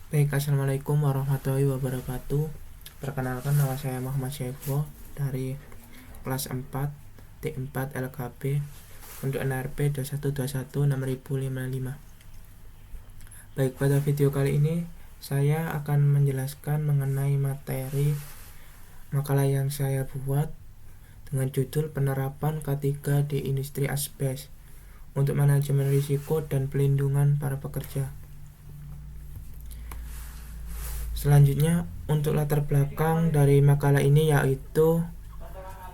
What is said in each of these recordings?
Baik, assalamualaikum warahmatullahi wabarakatuh. Perkenalkan, nama saya Muhammad Syaiful dari kelas 4 D4 LKB untuk NRP 21216055. Baik, pada video kali ini saya akan menjelaskan mengenai materi makalah yang saya buat dengan judul penerapan K3 di industri asbes untuk manajemen risiko dan pelindungan para pekerja. Selanjutnya, untuk latar belakang dari makalah ini yaitu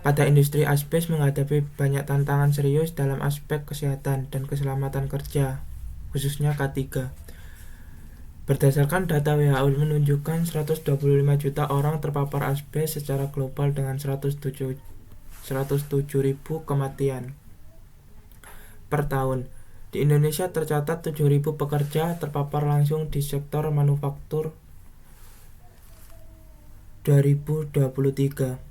pada industri asbes menghadapi banyak tantangan serius dalam aspek kesehatan dan keselamatan kerja, khususnya K3. Berdasarkan data WHO menunjukkan 125 juta orang terpapar asbes secara global dengan 107.000 kematian per tahun. Di Indonesia tercatat 7.000 pekerja terpapar langsung di sektor manufaktur 2023.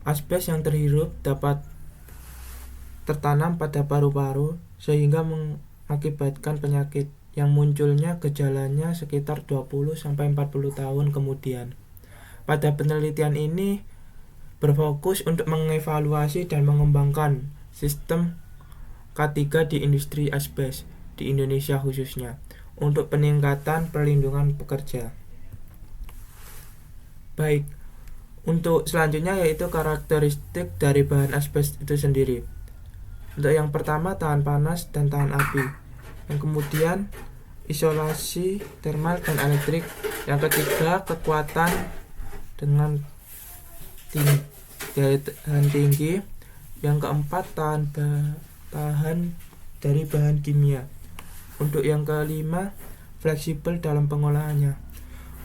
Asbes yang terhirup dapat tertanam pada paru-paru sehingga mengakibatkan penyakit yang munculnya gejalanya sekitar 20-40 tahun kemudian. Pada penelitian ini berfokus untuk mengevaluasi dan mengembangkan sistem K3 di industri asbes di Indonesia khususnya untuk peningkatan perlindungan pekerja. Baik, untuk selanjutnya yaitu karakteristik dari bahan asbes itu sendiri. Untuk yang pertama, tahan panas dan tahan api. Yang kemudian, isolasi termal dan elektrik. Yang ketiga, kekuatan dengan daya tahan tinggi. Yang keempat, tahan dari bahan kimia. Untuk yang kelima, fleksibel dalam pengolahannya.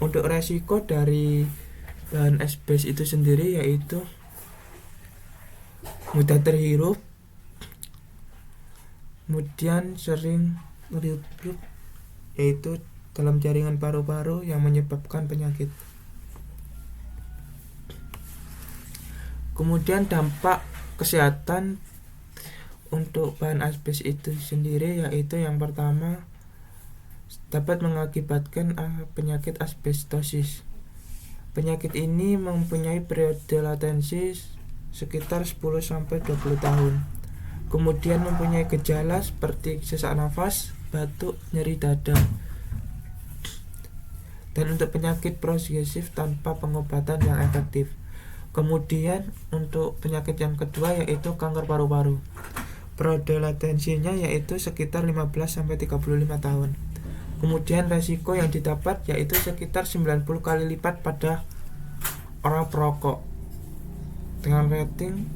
Untuk resiko dari bahan asbes itu sendiri yaitu mudah terhirup, kemudian sering meriup yaitu dalam jaringan paru-paru yang menyebabkan penyakit. Kemudian dampak kesehatan untuk bahan asbes itu sendiri yaitu yang pertama dapat mengakibatkan penyakit asbestosis. Penyakit ini mempunyai periode latensi sekitar 10-20 tahun. Kemudian mempunyai gejala seperti sesak nafas, batuk, nyeri dada. Dan untuk penyakit progresif tanpa pengobatan yang efektif. Kemudian untuk penyakit yang kedua yaitu kanker paru-paru. Periode latensinya yaitu sekitar 15-35 tahun. Kemudian resiko yang didapat yaitu sekitar 90 kali lipat pada orang perokok dengan rating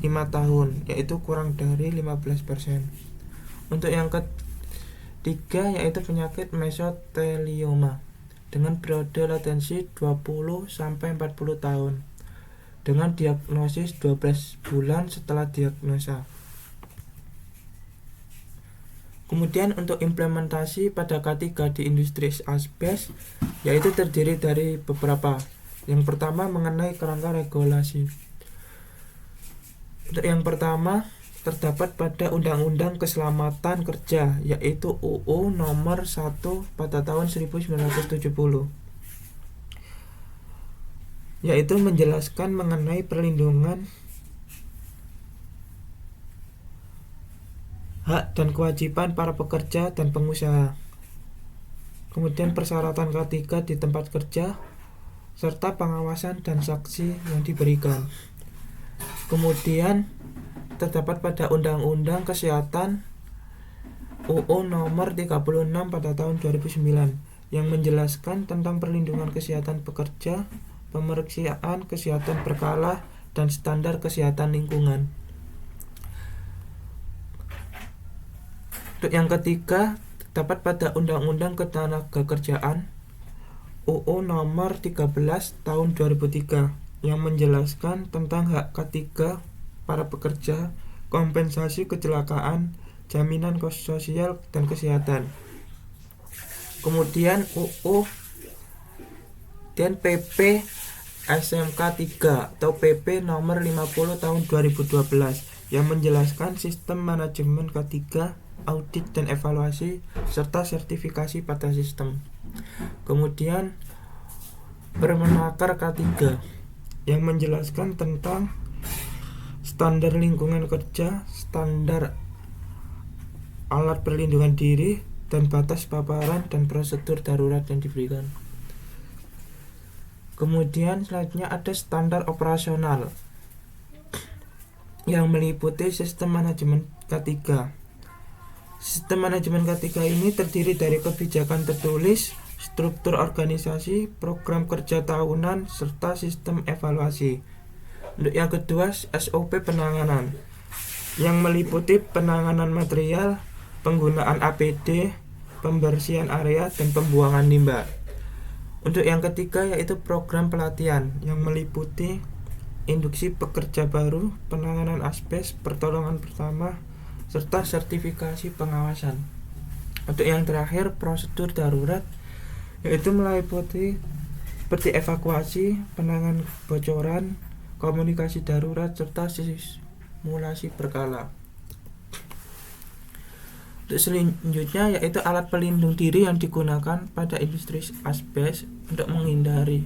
5 tahun yaitu kurang dari 15%. Untuk yang ketiga yaitu penyakit mesotelioma dengan periode latensi 20-40 tahun dengan diagnosis 12 bulan setelah diagnosa. Kemudian untuk implementasi pada K3 di industri asbes yaitu terdiri dari beberapa. Yang pertama mengenai kerangka regulasi. Untuk yang pertama terdapat pada Undang-Undang Keselamatan Kerja yaitu UU nomor 1 pada tahun 1970 yaitu menjelaskan mengenai perlindungan hak dan kewajiban para pekerja dan pengusaha. Kemudian persyaratan K3 di tempat kerja serta pengawasan dan sanksi yang diberikan. Kemudian terdapat pada Undang-Undang Kesehatan UU nomor 36 pada tahun 2009 yang menjelaskan tentang perlindungan kesehatan pekerja, pemeriksaan kesehatan berkala dan standar kesehatan lingkungan. Untuk yang ketiga terdapat pada Undang-Undang Ketenagakerjaan UU nomor 13 tahun 2003 yang menjelaskan tentang hak K3 para pekerja, kompensasi kecelakaan, jaminan sosial dan kesehatan. Kemudian UU dan PP SMK 3 atau PP nomor 50 tahun 2012 yang menjelaskan sistem manajemen K3, audit dan evaluasi serta sertifikasi pada sistem. Kemudian Permenaker K3 yang menjelaskan tentang standar lingkungan kerja, standar alat perlindungan diri, dan batas paparan dan prosedur darurat yang diberikan. Kemudian selanjutnya ada standar operasional yang meliputi sistem manajemen K3. Sistem manajemen K3 ini terdiri dari kebijakan tertulis, struktur organisasi, program kerja tahunan, serta sistem evaluasi. Untuk yang kedua, SOP penanganan yang meliputi penanganan material, penggunaan APD, pembersihan area, dan pembuangan limbah. Untuk yang ketiga yaitu program pelatihan yang meliputi induksi pekerja baru, penanganan asbes, pertolongan pertama, serta sertifikasi pengawasan. Untuk yang terakhir, prosedur darurat yaitu meliputi seperti evakuasi, penanganan kebocoran, komunikasi darurat, serta simulasi berkala. Untuk selanjutnya yaitu alat pelindung diri yang digunakan pada industri asbes untuk menghindari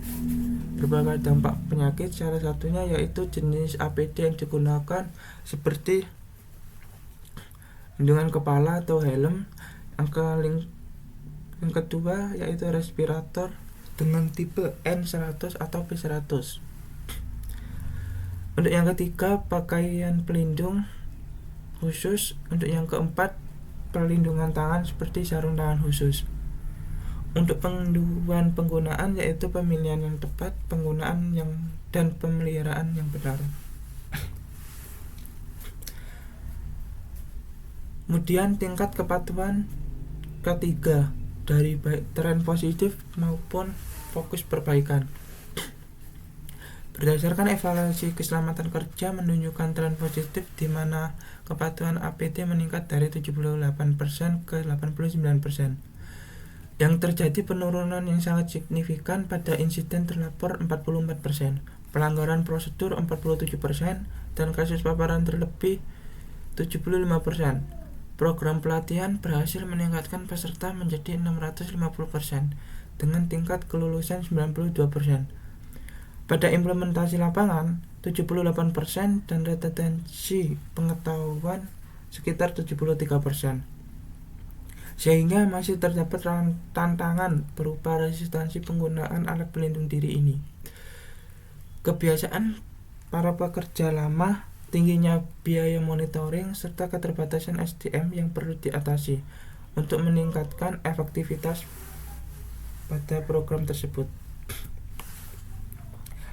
berbagai dampak penyakit. Salah satunya yaitu jenis APD yang digunakan seperti pelindungan kepala atau helm. Yang kedua yaitu respirator dengan tipe N100 atau P100. Untuk yang ketiga pakaian pelindung khusus. Untuk yang keempat perlindungan tangan seperti sarung tangan khusus. Untuk panduan penggunaan yaitu pemilihan yang tepat, penggunaan dan pemeliharaan yang benar. Kemudian tingkat kepatuhan K3 dari baik tren positif maupun fokus perbaikan. Berdasarkan evaluasi keselamatan kerja menunjukkan tren positif di mana kepatuhan APD meningkat dari 78% ke 89%. Yang terjadi penurunan yang sangat signifikan pada insiden terlapor 44%, pelanggaran prosedur 47%, dan kasus paparan terlebih 75%. Program pelatihan berhasil meningkatkan peserta menjadi 650% dengan tingkat kelulusan 92%. Pada implementasi lapangan 78% dan retensi pengetahuan sekitar 73%. Sehingga masih terdapat tantangan berupa resistansi penggunaan alat pelindung diri ini. Kebiasaan para pekerja lama, tingginya biaya monitoring, serta keterbatasan SDM yang perlu diatasi untuk meningkatkan efektivitas pada program tersebut.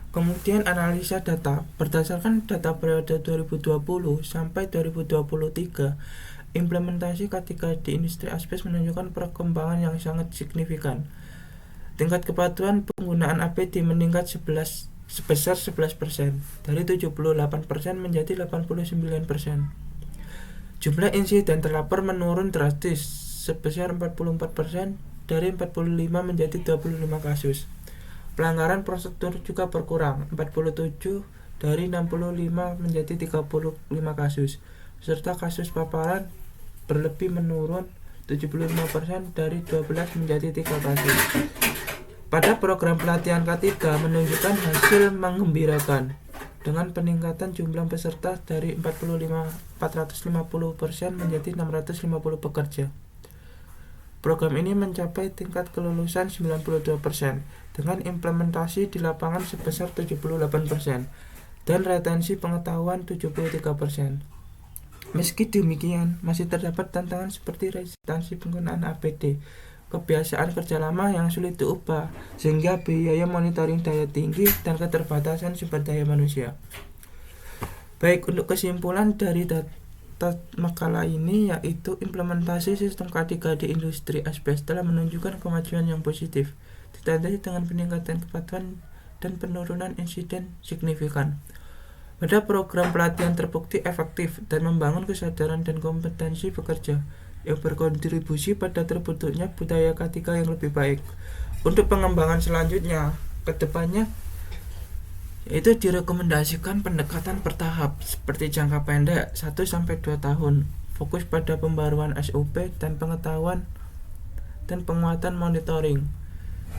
Kemudian analisa data. Berdasarkan data periode 2020 sampai 2023, implementasi K3 di industri asbes menunjukkan perkembangan yang sangat signifikan. Tingkat kepatuhan penggunaan APD meningkat sebesar 11%, dari 78% menjadi 89%. Jumlah insiden terlapor menurun drastis sebesar 44%, dari 45 menjadi 25 kasus. Pelanggaran prosedur juga berkurang, 47 dari 65 menjadi 35 kasus, serta kasus paparan berlebih menurun 75% dari 12 menjadi 3 kasus. Pada program pelatihan K3 menunjukkan hasil menggembirakan dengan peningkatan jumlah peserta dari 450% menjadi 650 pekerja. Program ini mencapai tingkat kelulusan 92% dengan implementasi di lapangan sebesar 78% dan retensi pengetahuan 73%. Meski demikian, masih terdapat tantangan seperti resistansi penggunaan APD, kebiasaan kerja lama yang sulit diubah, sehingga biaya monitoring daya tinggi dan keterbatasan sumber daya manusia. Baik, untuk kesimpulan dari data makalah ini yaitu implementasi sistem K3 di industri asbes telah menunjukkan kemajuan yang positif, ditandai dengan peningkatan kepatuhan dan penurunan insiden signifikan. Pada program pelatihan terbukti efektif dan membangun kesadaran dan kompetensi pekerja yang berkontribusi pada terbentuknya budaya K3 yang lebih baik. Untuk pengembangan selanjutnya ke depannya yaitu direkomendasikan pendekatan bertahap seperti jangka pendek 1-2 tahun, fokus pada pembaruan SOP dan pengetahuan dan penguatan monitoring.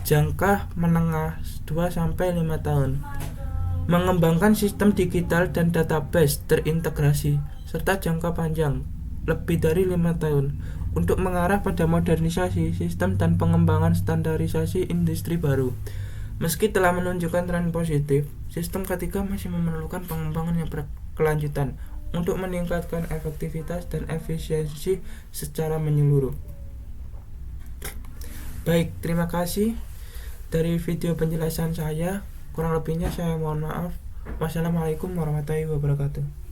jangka menengah 2-5 tahun. Mengembangkan sistem digital dan database terintegrasi, serta jangka panjang, lebih dari 5 tahun, untuk mengarah pada modernisasi sistem dan pengembangan standarisasi industri baru. Meski telah menunjukkan tren positif, sistem ketiga masih memerlukan pengembangan yang berkelanjutan untuk meningkatkan efektivitas dan efisiensi secara menyeluruh. Baik, terima kasih dari video penjelasan saya. Kurang lebihnya saya mohon maaf. Wassalamualaikum warahmatullahi wabarakatuh.